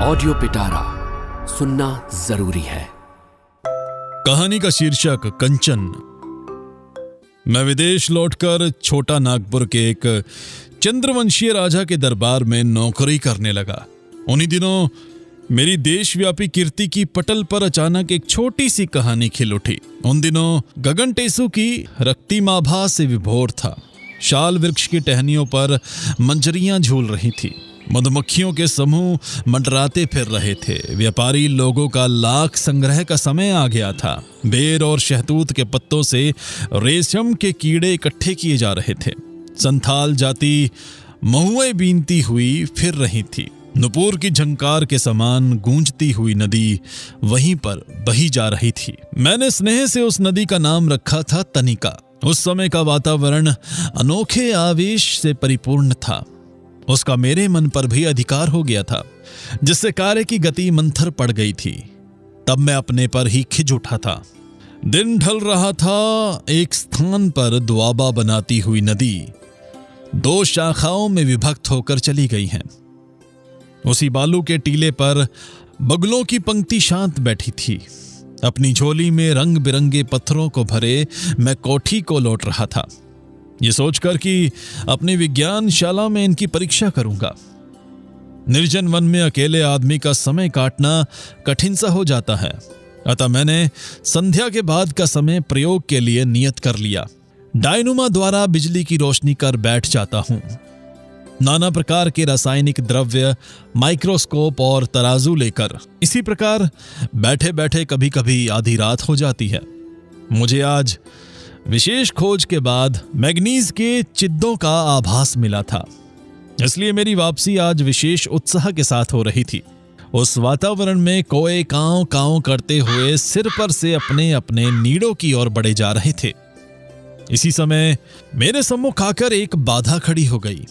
Audio पिटारा सुनना जरूरी है। कहानी का शीर्षक कंचन। मैं विदेश लौटकर छोटा नागपुर के एक चंद्रवंशीय राजा के दरबार में नौकरी करने लगा। उन्हीं दिनों मेरी देशव्यापी कीर्ति की पटल पर अचानक एक छोटी सी कहानी खिल उठी। उन दिनों गगन टेसु की रक्तिमाभा से विभोर था। शाल वृक्ष की टहनियों पर मंजरियां झूल रही थी। मधुमक्खियों के समूह मंडराते फिर रहे थे। व्यापारी लोगों का लाख संग्रह का समय आ गया था। बेर और शहतूत के पत्तों से रेशम के कीड़े इकट्ठे किए जा रहे थे। संथाल जाति महुए बीनती हुई फिर रही थी। नुपुर की झंकार के समान गूंजती हुई नदी वहीं पर बही जा रही थी। मैंने स्नेह से उस नदी का नाम रखा था तनिका। उस समय का वातावरण अनोखे आवेश से परिपूर्ण था। उसका मेरे मन पर भी अधिकार हो गया था, जिससे कार्य की गति मंथर पड़ गई थी। तब मैं अपने पर ही खिंच उठा था। दिन ढल रहा था। एक स्थान पर दुआबा बनाती हुई नदी दो शाखाओं में विभक्त होकर चली गई है। उसी बालू के टीले पर बगुलों की पंक्ति शांत बैठी थी। अपनी झोली में रंग बिरंगे पत्थरों को भरे मैं कोठी को लौट रहा था, ये सोचकर कि अपनी विज्ञानशाला में इनकी परीक्षा करूंगा। निर्जन वन में अकेले आदमी का समय काटना कठिन सा हो जाता है। अतः मैंने संध्या के बाद का समय प्रयोग के लिए नियत कर लिया। डायनुमा द्वारा बिजली की रोशनी कर बैठ जाता हूं। नाना प्रकार के रासायनिक द्रव्य, माइक्रोस्कोप और तराजू लेकर इसी प्रकार बैठे बैठे कभी कभी आधी रात हो जाती है। मुझे आज विशेष खोज के बाद मैग्नीज के चिद्दों का आभास मिला था, इसलिए मेरी वापसी आज विशेष उत्साह के साथ हो रही थी। उस वातावरण में कोए कांव कांव करते हुए सिर पर से अपने अपने नीड़ों की ओर बढ़े जा रहे थे। इसी समय मेरे सम्मुख आकर एक बाधा खड़ी हो गई।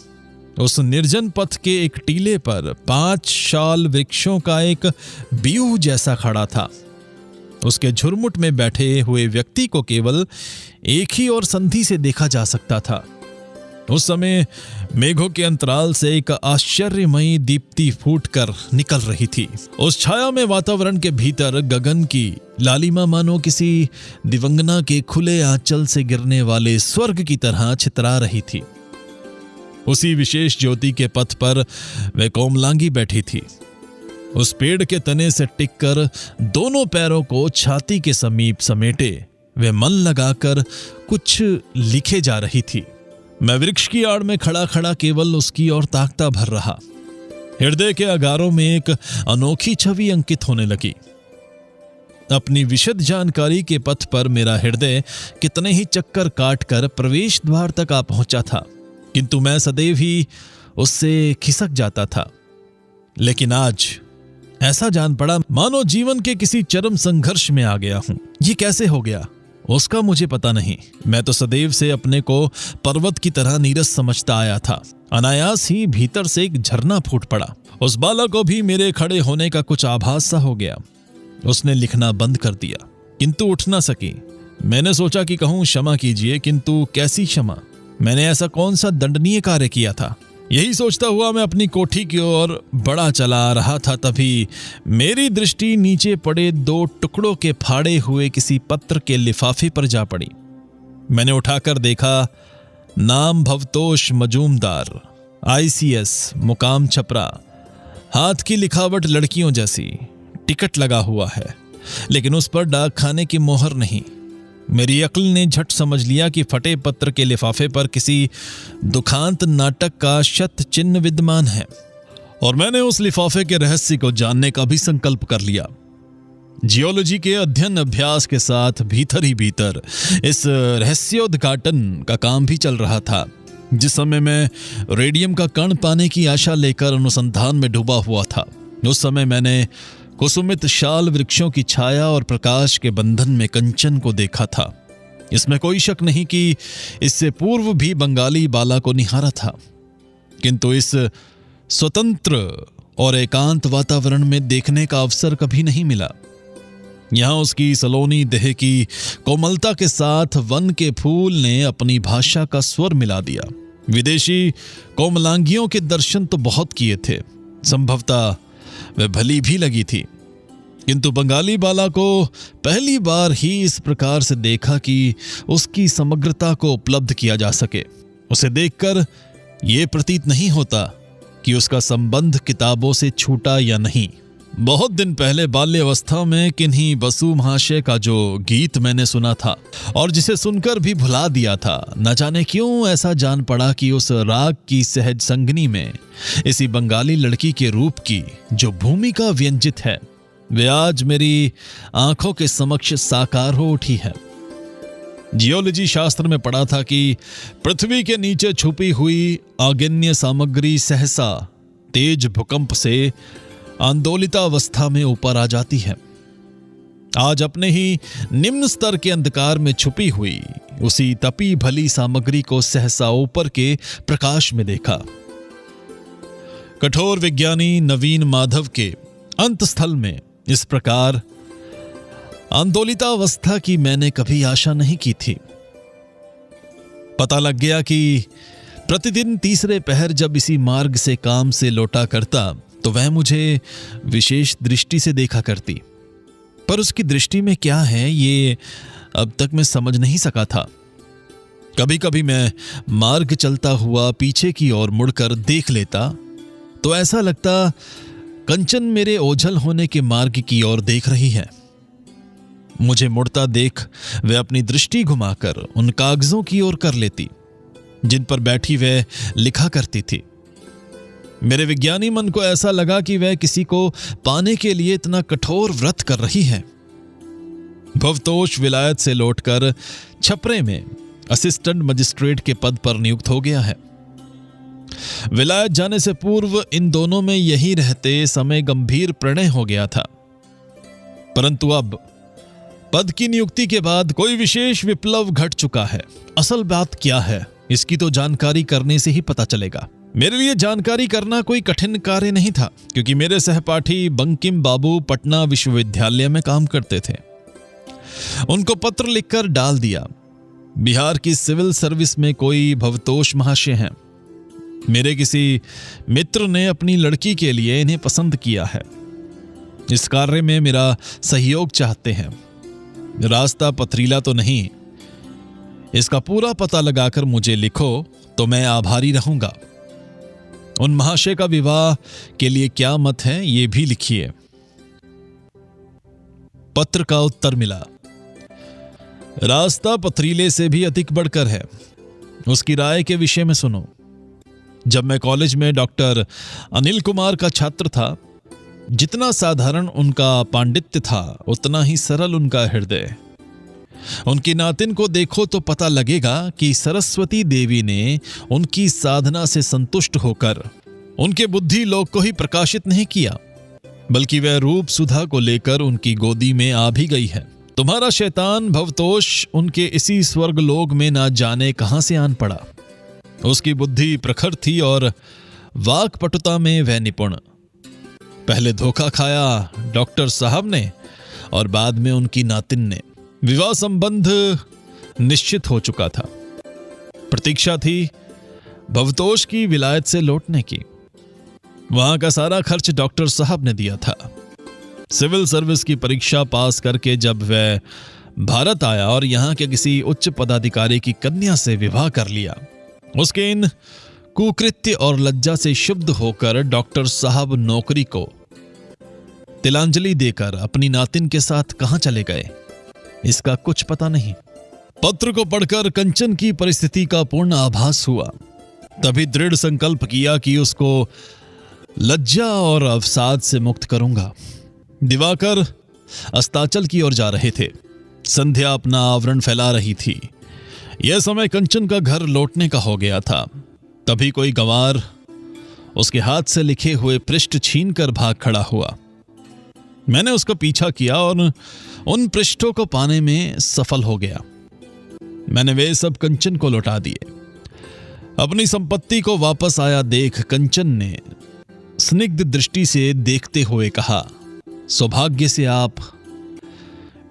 उस निर्जन पथ के एक टीले पर 5 शाल वृक्षों का एक बीऊ जैसा खड़ा था। उसके झुरमुट में बैठे हुए व्यक्ति को केवल एक ही और संधि से देखा जा सकता था। उस समय मेघों के अंतराल से एक आश्चर्यमयी दीप्ति फूटकर निकल रही थी। उस छाया में वातावरण के भीतर गगन की लालिमा मानो किसी दिवंगना के खुले आंचल से गिरने वाले स्वर्ग की तरह छितरा रही थी। उसी विशेष ज्योति के पथ पर वह कोमलांगी बैठी थी। उस पेड़ के तने से टिककर दोनों पैरों को छाती के समीप समेटे वे मन लगाकर कुछ लिखे जा रही थी। मैं वृक्ष की आड़ में खड़ा खड़ा केवल उसकी ओर ताकता भर रहा। हृदय के अगारों में एक अनोखी छवि अंकित होने लगी। अपनी विशद जानकारी के पथ पर मेरा हृदय कितने ही चक्कर काटकर प्रवेश द्वार तक आ पहुंचा था, किंतु मैं सदैव ही उससे खिसक जाता था। लेकिन आज ऐसा जान पड़ा मानो जीवन के किसी चरम संघर्ष में आ गया हूं। ये कैसे हो गया उसका मुझे पता नहीं। मैं तो सदैव से अपने को पर्वत की तरह नीरस समझता आया था। अनायास ही भीतर से एक झरना फूट पड़ा। उस बालक को भी मेरे खड़े होने का कुछ आभास सा हो गया। उसने लिखना बंद कर दिया, किंतु उठ ना सकी। मैंने सोचा कि कहूं क्षमा कीजिए, किंतु कैसी क्षमा? मैंने ऐसा कौन सा दंडनीय कार्य किया था? यही सोचता हुआ मैं अपनी कोठी की ओर बढ़ा चला आ रहा था। तभी मेरी दृष्टि नीचे पड़े 2 टुकड़ों के फाड़े हुए किसी पत्र के लिफाफे पर जा पड़ी। मैंने उठाकर देखा, नाम भवतोष मजूमदार, ICS, मुकाम छपरा। हाथ की लिखावट लड़कियों जैसी। टिकट लगा हुआ है, लेकिन उस पर डाक खाने की मोहर नहीं। मेरी अक्ल ने झट समझ लिया कि फटे पत्र के लिफाफे पर किसी दुखांत नाटक का शत चिन्ह विद्यमान है, और मैंने उस लिफाफे के रहस्य को जानने का भी संकल्प कर लिया। जियोलॉजी के अध्ययन अभ्यास के साथ भीतर ही भीतर इस रहस्योद्घाटन का काम भी चल रहा था। जिस समय मैं रेडियम का कण पाने की आशा लेकर अनुसंधान में डूबा हुआ था, उस समय मैंने कुसुमित शाल वृक्षों की छाया और प्रकाश के बंधन में कंचन को देखा था। इसमें कोई शक नहीं कि इससे पूर्व भी बंगाली बाला को निहारा था, किंतु इस स्वतंत्र और एकांत वातावरण में देखने का अवसर कभी नहीं मिला। यहां उसकी सलोनी देह की कोमलता के साथ वन के फूल ने अपनी भाषा का स्वर मिला दिया। विदेशी कोमलांगियों के दर्शन तो बहुत किए थे, संभवतः वह भली भी लगी थी, किंतु बंगाली बाला को पहली बार ही इस प्रकार से देखा कि उसकी समग्रता को उपलब्ध किया जा सके। उसे देखकर यह प्रतीत नहीं होता कि उसका संबंध किताबों से छूटा या नहीं। बहुत दिन पहले बाल्यावस्था में किन्हीं बसु महाशय का जो गीत मैंने सुना था और जिसे सुनकर भी भुला दिया था, न जाने क्यों ऐसा जान पड़ा कि उस राग की सहज संगनी में इसी बंगाली लड़की के रूप की जो भूमिका व्यंजित है, वे आज मेरी आंखों के समक्ष साकार हो उठी है। जियोलॉजी शास्त्र में पढ़ा था कि पृथ्वी के नीचे छुपी हुई आग्नेय सामग्री सहसा तेज भूकंप से आंदोलितावस्था में ऊपर आ जाती है। आज अपने ही निम्न स्तर के अंधकार में छुपी हुई उसी तपी भली सामग्री को सहसा ऊपर के प्रकाश में देखा। कठोर विज्ञानी नवीन माधव के अंतस्थल में इस प्रकार आंदोलितावस्था की मैंने कभी आशा नहीं की थी। पता लग गया कि प्रतिदिन तीसरे पहर जब इसी मार्ग से काम से लौटा करता तो वह मुझे विशेष दृष्टि से देखा करती, पर उसकी दृष्टि में क्या है ये अब तक मैं समझ नहीं सका था। कभी कभी मैं मार्ग चलता हुआ पीछे की ओर मुड़कर देख लेता तो ऐसा लगता कंचन मेरे ओझल होने के मार्ग की ओर देख रही है। मुझे मुड़ता देख वह अपनी दृष्टि घुमाकर उन कागजों की ओर कर लेती जिन पर बैठी वह लिखा करती थी। मेरे विज्ञानी मन को ऐसा लगा कि वह किसी को पाने के लिए इतना कठोर व्रत कर रही है। भवतोष विलायत से लौटकर छपरे में असिस्टेंट मजिस्ट्रेट के पद पर नियुक्त हो गया है। विलायत जाने से पूर्व इन दोनों में यही रहते समय गंभीर प्रणय हो गया था, परंतु अब पद की नियुक्ति के बाद कोई विशेष विप्लव घट चुका है। असल बात क्या है इसकी तो जानकारी करने से ही पता चलेगा। मेरे लिए जानकारी करना कोई कठिन कार्य नहीं था, क्योंकि मेरे सहपाठी बंकिम बाबू पटना विश्वविद्यालय में काम करते थे। उनको पत्र लिखकर डाल दिया, बिहार की सिविल सर्विस में कोई भवतोष महाशय हैं। मेरे किसी मित्र ने अपनी लड़की के लिए इन्हें पसंद किया है। इस कार्य में मेरा सहयोग चाहते हैं। रास्ता पथरीला तो नहीं, इसका पूरा पता लगाकर मुझे लिखो तो मैं आभारी रहूंगा। उन महाशय का विवाह के लिए क्या मत है ये भी लिखिए। पत्र का उत्तर मिला, रास्ता पथरीले से भी अधिक बढ़कर है, उसकी राय के विषय में सुनो। जब मैं कॉलेज में डॉक्टर अनिल कुमार का छात्र था, जितना साधारण उनका पांडित्य था उतना ही सरल उनका हृदय। उनकी नातिन को देखो तो पता लगेगा कि सरस्वती देवी ने उनकी साधना से संतुष्ट होकर उनके बुद्धि लोक को ही प्रकाशित नहीं किया, बल्कि वह रूप सुधा को लेकर उनकी गोदी में आ भी गई है। तुम्हारा शैतान भवतोष उनके इसी स्वर्ग लोक में ना जाने कहां से आन पड़ा। उसकी बुद्धि प्रखर थी और वाक्पटुता में वह निपुण। पहले धोखा खाया डॉक्टर साहब ने और बाद में उनकी नातिन ने। विवाह संबंध निश्चित हो चुका था। प्रतीक्षा थी भवतोष की विलायत से लौटने की। वहां का सारा खर्च डॉक्टर साहब ने दिया था। सिविल सर्विस की परीक्षा पास करके जब वह भारत आया और यहां के किसी उच्च पदाधिकारी की कन्या से विवाह कर लिया, उसके इन कुकृत्य और लज्जा से शुद्ध होकर डॉक्टर साहब नौकरी को तिलांजलि देकर अपनी नातिन के साथ कहां चले गए, इसका कुछ पता नहीं। पत्र को पढ़कर कंचन की परिस्थिति का पूर्ण आभास हुआ। तभी दृढ़ संकल्प किया कि उसको लज्जा और अवसाद से मुक्त करूंगा। दिवाकर अस्ताचल की ओर जा रहे थे। संध्या अपना आवरण फैला रही थी। यह समय कंचन का घर लौटने का हो गया था। तभी कोई गंवार उसके हाथ से लिखे हुए पृष्ठ छीनकर भाग खड़ा हुआ। मैंने उसका पीछा किया और उन पृष्ठों को पाने में सफल हो गया। मैंने वे सब कंचन को लौटा दिए। अपनी संपत्ति को वापस आया देख कंचन ने स्निग्ध दृष्टि से देखते हुए कहा, सौभाग्य से आप।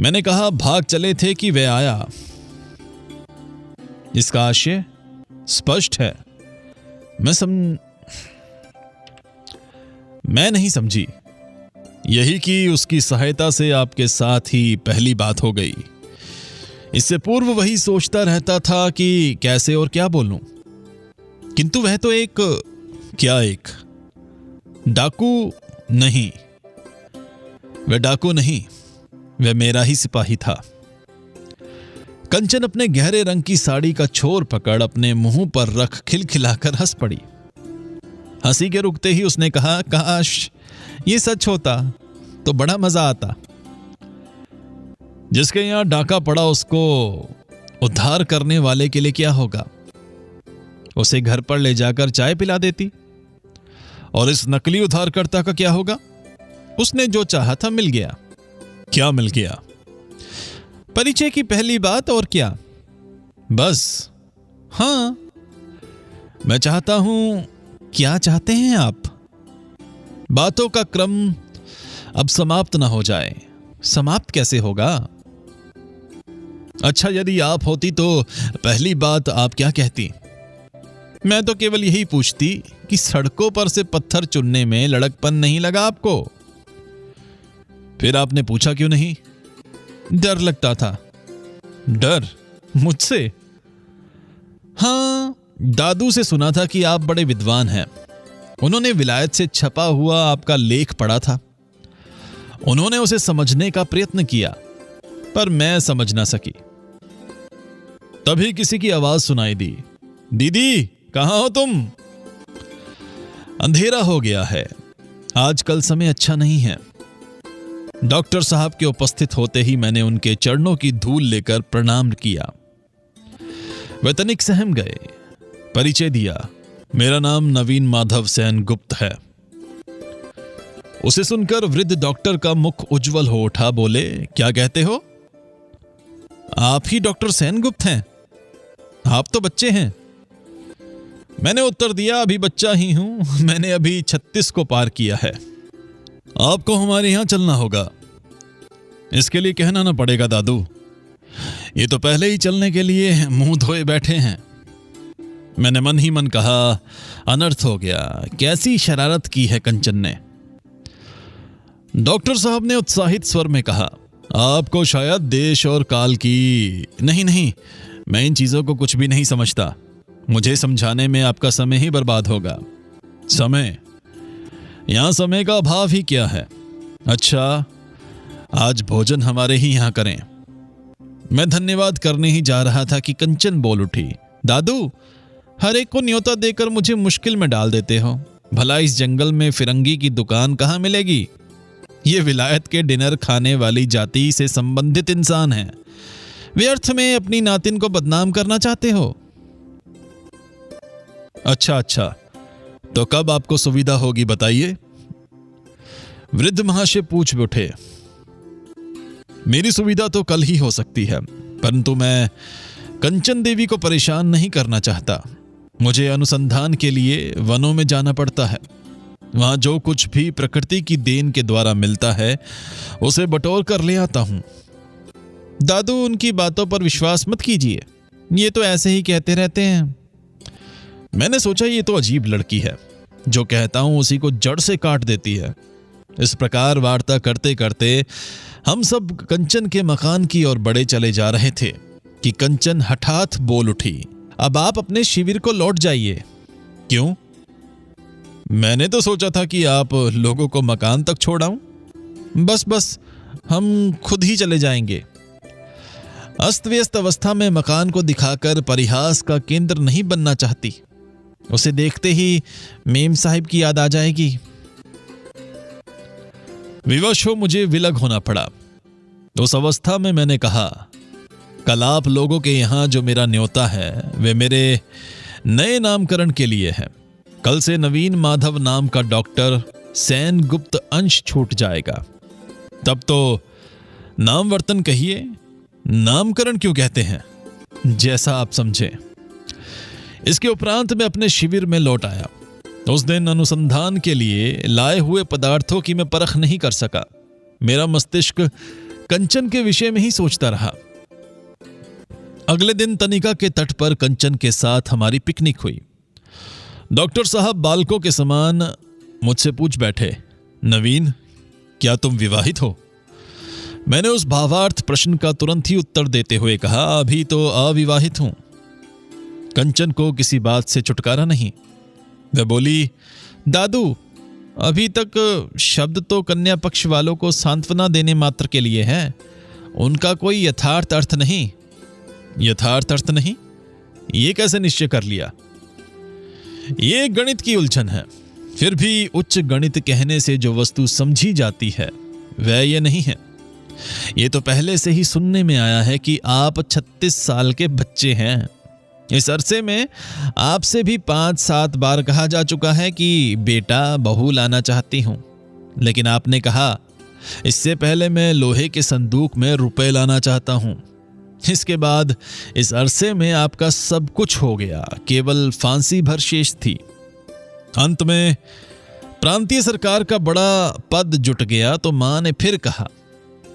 मैंने कहा, भाग चले थे कि वह आया। इसका आशय स्पष्ट है। मैं नहीं समझी। यही कि उसकी सहायता से आपके साथ ही पहली बात हो गई। इससे पूर्व वही सोचता रहता था कि कैसे और क्या बोलूं, किंतु वह तो एक डाकू नहीं, वह डाकू नहीं, वह मेरा ही सिपाही था। कंचन अपने गहरे रंग की साड़ी का छोर पकड़ अपने मुंह पर रख खिलखिलाकर हंस पड़ी। हंसी के रुकते ही उसने कहा, काश ये सच होता तो बड़ा मजा आता। जिसके यहां डाका पड़ा उसको उद्धार करने वाले के लिए क्या होगा? उसे घर पर ले जाकर चाय पिला देती। और इस नकली उद्धारकर्ता का क्या होगा? उसने जो चाहा था मिल गया। क्या मिल गया? परिचय की पहली बात, और क्या? बस। हां, मैं चाहता हूं। क्या चाहते हैं आप? बातों का क्रम अब समाप्त ना हो जाए। समाप्त कैसे होगा? अच्छा, यदि आप होती तो पहली बात आप क्या कहती? मैं तो केवल यही पूछती कि सड़कों पर से पत्थर चुनने में लड़कपन नहीं लगा आपको? फिर आपने पूछा क्यों नहीं? डर लगता था। डर? मुझसे? हां, दादू से सुना था कि आप बड़े विद्वान हैं। उन्होंने विलायत से छपा हुआ आपका लेख पढ़ा था। उन्होंने उसे समझने का प्रयत्न किया, पर मैं समझ ना सकी। तभी किसी की आवाज सुनाई दी, दीदी कहां हो तुम? अंधेरा हो गया है, आजकल समय अच्छा नहीं है। डॉक्टर साहब के उपस्थित होते ही मैंने उनके चरणों की धूल लेकर प्रणाम किया। वे तनिक सहम गए। परिचय दिया, मेरा नाम नवीन माधव सेन गुप्त है। उसे सुनकर वृद्ध डॉक्टर का मुख उज्जवल हो उठा। बोले, क्या कहते हो? आप ही डॉक्टर सेन गुप्त हैं? आप तो बच्चे हैं। मैंने उत्तर दिया, अभी बच्चा ही हूं, मैंने अभी 36 को पार किया है। आपको हमारे यहां चलना होगा। इसके लिए कहना ना पड़ेगा दादू, ये तो पहले ही चलने के लिए मुंह धोए बैठे हैं। मैंने मन ही मन कहा, अनर्थ हो गया, कैसी शरारत की है कंचन ने। डॉक्टर साहब ने उत्साहित स्वर में कहा, आपको शायद देश और काल की नहीं, मैं इन चीजों को कुछ भी नहीं समझता। मुझे समझाने में आपका समय ही बर्बाद होगा। समय? यहां समय का अभाव ही क्या है। अच्छा, आज भोजन हमारे ही यहां करें। मैं धन्यवाद करने ही जा रहा था कि कंचन बोल उठी, दादू, हर एक को न्योता देकर मुझे मुश्किल में डाल देते हो। भला इस जंगल में फिरंगी की दुकान कहां मिलेगी? ये विलायत के डिनर खाने वाली जाति से संबंधित इंसान हैं। व्यर्थ में अपनी नातिन को बदनाम करना चाहते हो? अच्छा, तो कब आपको सुविधा होगी बताइए? वृद्ध महाशय पूछ उठे। मेरी सुविधा तो कल ही हो सकती है, परंतु मैं कंचन देवी को परेशान नहीं करना चाहता। मुझे अनुसंधान के लिए वनों में जाना पड़ता है। वहां जो कुछ भी प्रकृति की देन के द्वारा मिलता है उसे बटोर कर ले आता हूं। दादू, उनकी बातों पर विश्वास मत कीजिए, ये तो ऐसे ही कहते रहते हैं। मैंने सोचा ये तो अजीब लड़की है, जो कहता हूं उसी को जड़ से काट देती है। इस प्रकार वार्ता करते करते हम सब कंचन के मकान की ओर बढ़े चले जा रहे थे कि कंचन हठात बोल उठी, अब आप अपने शिविर को लौट जाइए। क्यों? मैंने तो सोचा था कि आप लोगों को मकान तक छोड़ आऊं। बस हम खुद ही चले जाएंगे। अस्त व्यस्त अवस्था में मकान को दिखाकर परिहास का केंद्र नहीं बनना चाहती। उसे देखते ही मेम साहिब की याद आ जाएगी। विवश हो मुझे विलग होना पड़ा। उस अवस्था में मैंने कहा, कल आप लोगों के यहां जो मेरा न्योता है वे मेरे नए नामकरण के लिए है। कल से नवीन माधव नाम का डॉक्टर सेन गुप्त अंश छूट जाएगा। तब तो नामवर्तन कहिए, नामकरण क्यों कहते हैं, जैसा आप समझे। इसके उपरांत मैं अपने शिविर में लौट आया। उस दिन अनुसंधान के लिए लाए हुए पदार्थों की मैं परख नहीं कर सका। मेरा मस्तिष्क कंचन के विषय में ही सोचता रहा। अगले दिन तनिका के तट पर कंचन के साथ हमारी पिकनिक हुई। डॉक्टर साहब बालकों के समान मुझसे पूछ बैठे, नवीन क्या तुम विवाहित हो? मैंने उस भावार्थ प्रश्न का तुरंत ही उत्तर देते हुए कहा, अभी तो अविवाहित हूं। कंचन को किसी बात से छुटकारा नहीं। वह बोली, दादू, अभी तक शब्द तो कन्या पक्ष वालों को सांत्वना देने मात्र के लिए है, उनका कोई यथार्थ अर्थ नहीं। यथार्थ अर्थ नहीं? ये कैसे निश्चय कर लिया? ये गणित की उलझन है। फिर भी उच्च गणित कहने से जो वस्तु समझी जाती है वह ये नहीं है। ये तो पहले से ही सुनने में आया है कि आप 36 साल के बच्चे हैं। इस अरसे में आपसे भी 5-7 बार कहा जा चुका है कि बेटा बहू लाना चाहती हूं, लेकिन आपने कहा इससे पहले मैं लोहे के संदूक में रुपए लाना चाहता हूं। इसके बाद इस अरसे में आपका सब कुछ हो गया, केवल फांसी भर शेष थी। अंत में प्रांतीय सरकार का बड़ा पद जुट गया तो मां ने फिर कहा,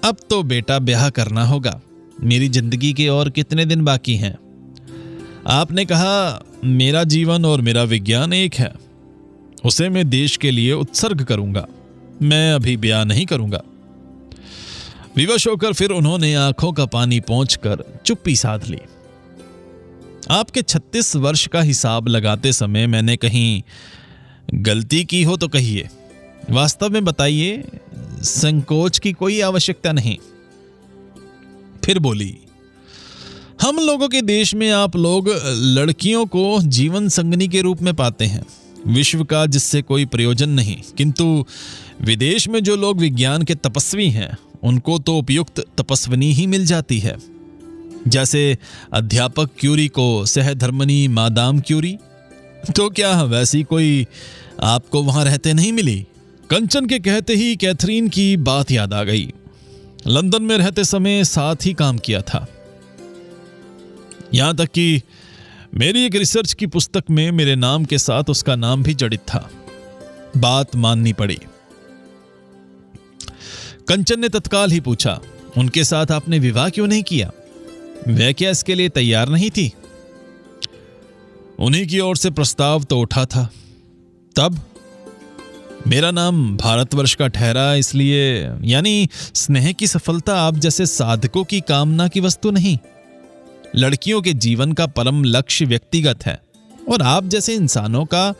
अब तो बेटा ब्याह करना होगा, मेरी जिंदगी के और कितने दिन बाकी हैं। आपने कहा मेरा जीवन और मेरा विज्ञान एक है, उसे मैं देश के लिए उत्सर्ग करूंगा, मैं अभी ब्याह नहीं करूंगा। विवश होकर फिर उन्होंने आंखों का पानी पोंछकर चुप्पी साध ली। आपके 36 वर्ष का हिसाब लगाते समय मैंने कहीं गलती की हो तो कहिए, वास्तव में बताइए, संकोच की कोई आवश्यकता नहीं। फिर बोली, हम लोगों के देश में आप लोग लड़कियों को जीवन संगनी के रूप में पाते हैं, विश्व का जिससे कोई प्रयोजन नहीं, किंतु विदेश में जो लोग विज्ञान के तपस्वी हैं उनको तो उपयुक्त तपस्विनी ही मिल जाती है। जैसे अध्यापक क्यूरी को सहधर्मनी मादाम क्यूरी, तो क्या वैसी कोई आपको वहां रहते नहीं मिली? कंचन के कहते ही कैथरीन की बात याद आ गई। लंदन में रहते समय साथ ही काम किया था, यहां तक कि मेरी एक रिसर्च की पुस्तक में मेरे नाम के साथ उसका नाम भी जड़ित था। बात माननी पड़ी। कंचन ने तत्काल ही पूछा, उनके साथ आपने विवाह क्यों नहीं किया? वह क्या इसके लिए तैयार नहीं थी? उन्हीं की ओर से प्रस्ताव तो उठा था। तब मेरा नाम भारतवर्ष का ठहरा, इसलिए, यानी स्नेह की सफलता आप जैसे साधकों की कामना की वस्तु नहीं, लड़कियों के जीवन का परम लक्ष्य व्यक्तिगत है और आप जैसे इंसानों का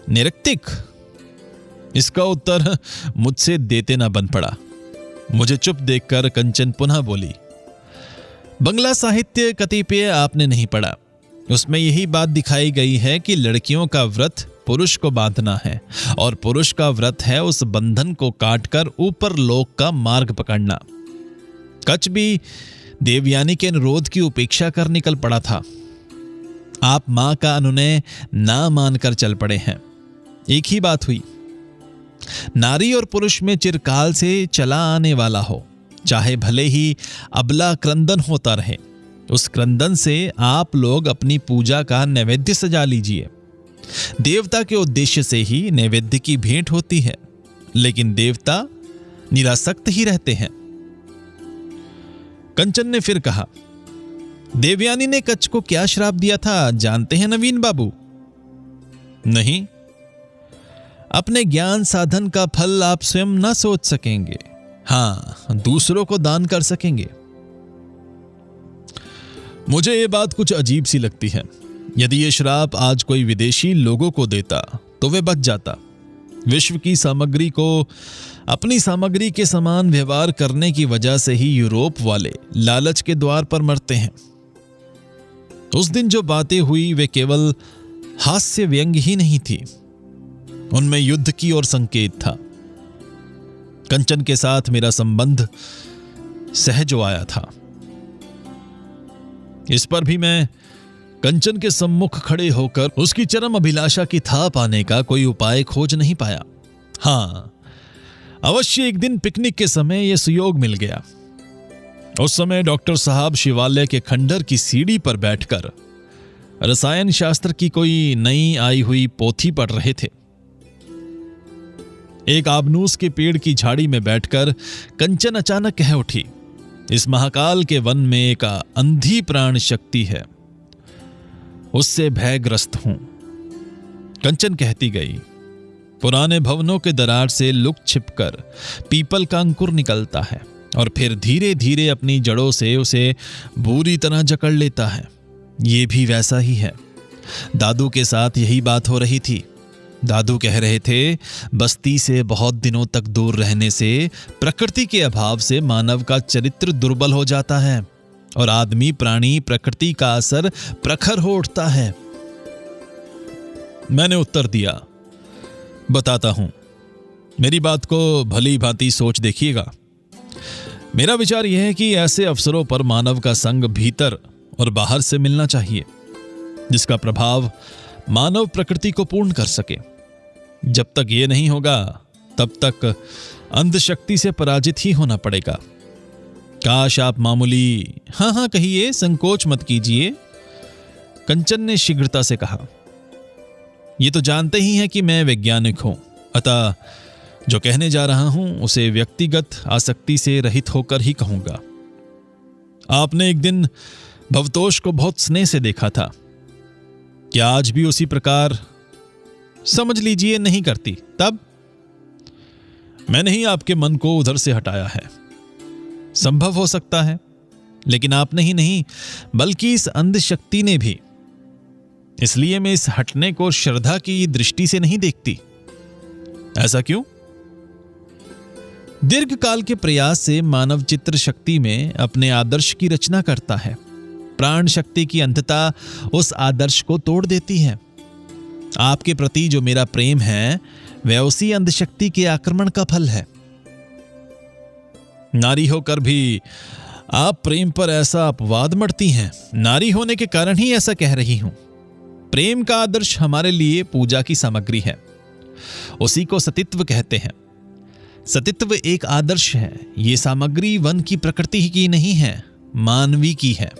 निरक्तिक। इसका उत्तर मुझसे देते ना बन पड़ा। मुझे चुप देखकर कंचन पुनः बोली, बंगला साहित्य कतिपय आपने नहीं पढ़ा, उसमें यही बात दिखाई गई है कि लड़कियों का व्रत पुरुष को बांधना है और पुरुष का व्रत है उस बंधन को काटकर ऊपर लोक का मार्ग पकड़ना। कच भी देवयानी के अनुरोध की उपेक्षा कर निकल पड़ा था। आप मां का अनुनय ना मानकर चल पड़े हैं। एक ही बात हुई, नारी और पुरुष में चिरकाल से चला आने वाला हो, चाहे भले ही अबला क्रंदन होता रहे, उस क्रंदन से आप लोग अपनी पूजा का नैवेद्य सजा लीजिए। देवता के उद्देश्य से ही नैवेद्य की भेंट होती है, लेकिन देवता निरासक्त ही रहते हैं। कंचन ने फिर कहा, देवयानी ने कच्छ को क्या श्राप दिया था जानते हैं नवीन बाबू? नहीं। अपने ज्ञान साधन का फल आप स्वयं न सोच सकेंगे, हां दूसरों को दान कर सकेंगे। मुझे यह बात कुछ अजीब सी लगती है। यदि यह श्राप आज कोई विदेशी लोगों को देता तो वे बच जाता। विश्व की सामग्री को अपनी सामग्री के समान व्यवहार करने की वजह से ही यूरोप वाले लालच के द्वार पर मरते हैं। उस दिन जो बातें हुई वे केवल हास्य व्यंग ही नहीं थी, उनमें युद्ध की ओर संकेत था। कंचन के साथ मेरा संबंध सहज आया था। इस पर भी मैं कंचन के सम्मुख खड़े होकर उसकी चरम अभिलाषा की था पाने का कोई उपाय खोज नहीं पाया। हां, अवश्य एक दिन पिकनिक के समय यह सुयोग मिल गया। उस समय डॉक्टर साहब शिवालय के खंडर की सीढ़ी पर बैठकर रसायन शास्त्र की कोई नई आई हुई पोथी पढ़ रहे थे। एक आबनूस के पेड़ की झाड़ी में बैठकर कंचन अचानक कह उठी, इस महाकाल के वन में एक अंधी प्राण शक्ति है, उससे भयग्रस्त हूं। कंचन कहती गई, पुराने भवनों के दरार से लुक छिपकर पीपल का अंकुर निकलता है और फिर धीरे धीरे अपनी जड़ों से उसे बुरी तरह जकड़ लेता है। ये भी वैसा ही है। दादू के साथ यही बात हो रही थी। दादू कह रहे थे, बस्ती से बहुत दिनों तक दूर रहने से प्रकृति के अभाव से मानव का चरित्र दुर्बल हो जाता है और आदमी प्राणी प्रकृति का असर प्रखर हो उठता है। मैंने उत्तर दिया, बताता हूं, मेरी बात को भली भांति सोच देखिएगा। मेरा विचार यह है कि ऐसे अवसरों पर मानव का संग भीतर और बाहर से मिलना चाहिए, जिसका प्रभाव मानव प्रकृति को पूर्ण कर सके। जब तक ये नहीं होगा तब तक अंधशक्ति से पराजित ही होना पड़ेगा। काश आप मामूली हाँ कहिए, संकोच मत कीजिए, कंचन ने शीघ्रता से कहा। ये तो जानते ही हैं कि मैं वैज्ञानिक हूं, अतः जो कहने जा रहा हूं उसे व्यक्तिगत आसक्ति से रहित होकर ही कहूंगा। आपने एक दिन भवतोष को बहुत स्नेह से देखा था, क्या आज भी उसी प्रकार समझ लीजिए नहीं करती? तब मैंने ही आपके मन को उधर से हटाया है। संभव हो सकता है, लेकिन आपने ही नहीं बल्कि इस अंधशक्ति ने भी। इसलिए मैं इस हटने को श्रद्धा की दृष्टि से नहीं देखती। ऐसा क्यों? दीर्घकाल के प्रयास से मानव चित्र शक्ति में अपने आदर्श की रचना करता है। प्राण शक्ति की अंतता उस आदर्श को तोड़ देती है। आपके प्रति जो मेरा प्रेम है वह उसी अंधशक्ति के आक्रमण का फल है। नारी होकर भी आप प्रेम पर ऐसा अपवाद मढ़ती हैं। नारी होने के कारण ही ऐसा कह रही हूं। प्रेम का आदर्श हमारे लिए पूजा की सामग्री है, उसी को सतित्व कहते हैं। सतित्व एक आदर्श है। ये सामग्री वन की प्रकृति की नहीं है, मानवी की है।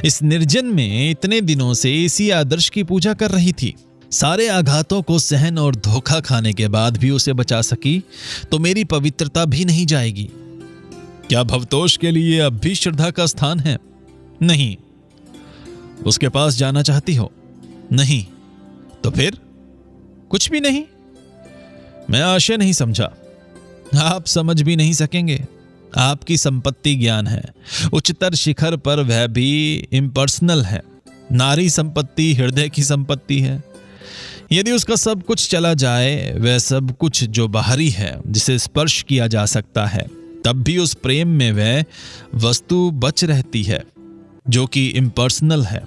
इस निर्जन में इतने दिनों से इसी आदर्श की पूजा कर रही थी। सारे आघातों को सहन और धोखा खाने के बाद भी उसे बचा सकी तो मेरी पवित्रता भी नहीं जाएगी। क्या भवतोष के लिए अब भी श्रद्धा का स्थान है? नहीं। उसके पास जाना चाहती हो? नहीं। तो फिर कुछ भी नहीं। मैं आशय नहीं समझा। आप समझ भी नहीं सकेंगे। आपकी संपत्ति ज्ञान है, उच्चतर शिखर पर वह भी इम्पर्सनल है। नारी संपत्ति हृदय की संपत्ति है। यदि उसका सब कुछ चला जाए, वह सब कुछ जो बाहरी है, जिसे स्पर्श किया जा सकता है, तब भी उस प्रेम में वह वस्तु बच रहती है जो कि इम्पर्सनल है।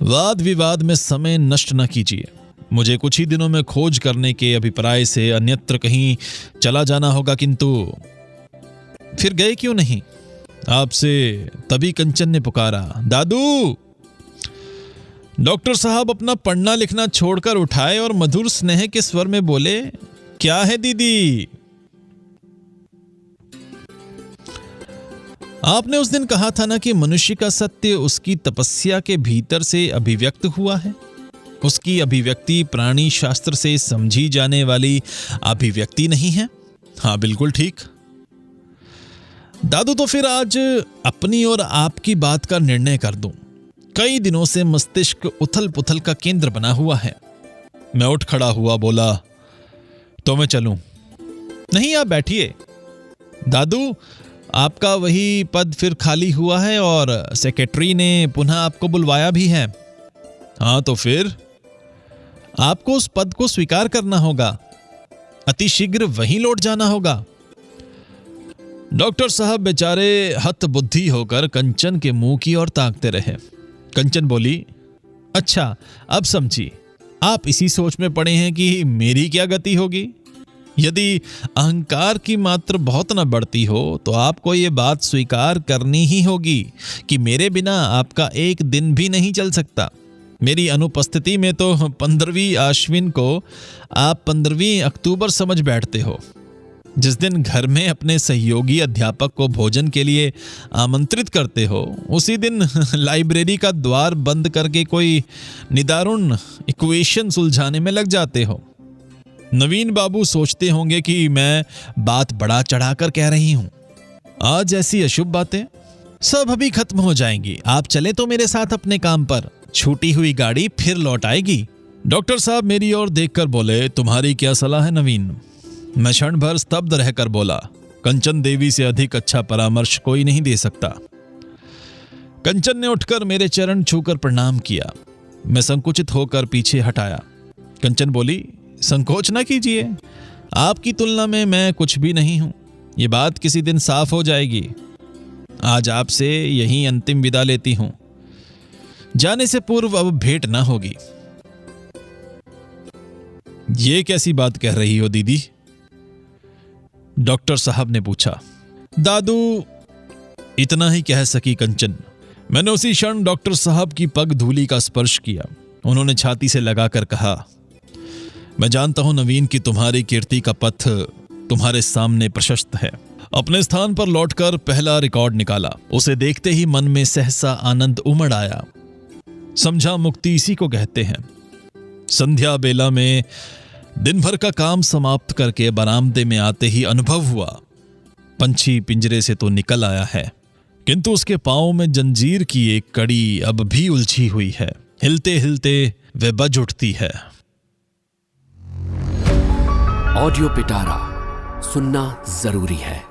वाद विवाद में समय नष्ट न कीजिए। मुझे कुछ ही दिनों में खोज करने के अभिप्राय से अन्यत्र कहीं चला जाना होगा, किंतु फिर गए क्यों नहीं? आपसे तभी कंचन ने पुकारा, दादू। डॉक्टर साहब अपना पढ़ना लिखना छोड़कर उठाए और मधुर स्नेह के स्वर में बोले, क्या है दीदी? आपने उस दिन कहा था ना कि मनुष्य का सत्य उसकी तपस्या के भीतर से अभिव्यक्त हुआ है। उसकी अभिव्यक्ति प्राणी शास्त्र से समझी जाने वाली अभिव्यक्ति नहीं है। हाँ, बिल्कुल ठीक। दादू, तो फिर आज अपनी और आपकी बात का निर्णय कर दूं। कई दिनों से मस्तिष्क उथल पुथल का केंद्र बना हुआ है। मैं उठ खड़ा हुआ, बोला, तो मैं चलूं? नहीं, आप बैठिए। दादू, आपका वही पद फिर खाली हुआ है और सेक्रेटरी ने पुनः आपको बुलवाया भी है। हाँ, तो फिर आपको उस पद को स्वीकार करना होगा। अतिशीघ्र वहीं लौट जाना होगा। डॉक्टर साहब बेचारे हत बुद्धि होकर कंचन के मुंह की ओर ताकते रहे। कंचन बोली, अच्छा, अब समझी। आप इसी सोच में पड़े हैं कि मेरी क्या गति होगी। यदि अहंकार की मात्रा बहुत न बढ़ती हो तो आपको ये बात स्वीकार करनी ही होगी कि मेरे बिना आपका एक दिन भी नहीं चल सकता। मेरी अनुपस्थिति में तो 15वीं आश्विन को आप 15वीं अक्टूबर समझ बैठते हो। जिस दिन घर में अपने सहयोगी अध्यापक को भोजन के लिए आमंत्रित करते हो, उसी दिन लाइब्रेरी का द्वार बंद करके कोई निदारुण इक्वेशन सुलझाने में लग जाते हो। नवीन बाबू सोचते होंगे कि मैं बात बढ़ा चढ़ाकर कह रही हूं। आज ऐसी अशुभ बातें सब अभी खत्म हो जाएंगी। आप चले तो मेरे साथ अपने काम पर। छूटी हुई गाड़ी फिर लौट आएगी। डॉक्टर साहब मेरी ओर देखकर बोले, तुम्हारी क्या सलाह है नवीन? मैं क्षण भर स्तब्ध रहकर बोला, कंचन देवी से अधिक अच्छा परामर्श कोई नहीं दे सकता। कंचन ने उठकर मेरे चरण छूकर प्रणाम किया। मैं संकुचित होकर पीछे हटाया। कंचन बोली, संकोच ना कीजिए, आपकी तुलना में मैं कुछ भी नहीं हूं। ये बात किसी दिन साफ हो जाएगी। आज आपसे यहीं अंतिम विदा लेती हूं। जाने से पूर्व अब भेंट ना होगी। ये कैसी बात कह रही हो दीदी? डॉक्टर साहब ने पूछा। दादू, इतना ही कह सकी कंचन। मैंने उसी क्षण डॉक्टर साहब की पग धूली का स्पर्श किया। उन्होंने छाती से लगाकर कहा, मैं जानता हूं नवीन कि तुम्हारी कीर्ति का पथ तुम्हारे सामने प्रशस्त है। अपने स्थान पर लौटकर पहला रिकॉर्ड निकाला। उसे देखते ही मन में सहसा आनंद उमड़ आया। समझा मुक्ति इसी को कहते हैं। संध्या बेला में दिन भर का काम समाप्त करके बरामदे में आते ही अनुभव हुआ, पंछी पिंजरे से तो निकल आया है, किंतु उसके पांव में जंजीर की एक कड़ी अब भी उलझी हुई है। हिलते हिलते वह बज उठती है। ऑडियो पिटारा सुनना जरूरी है।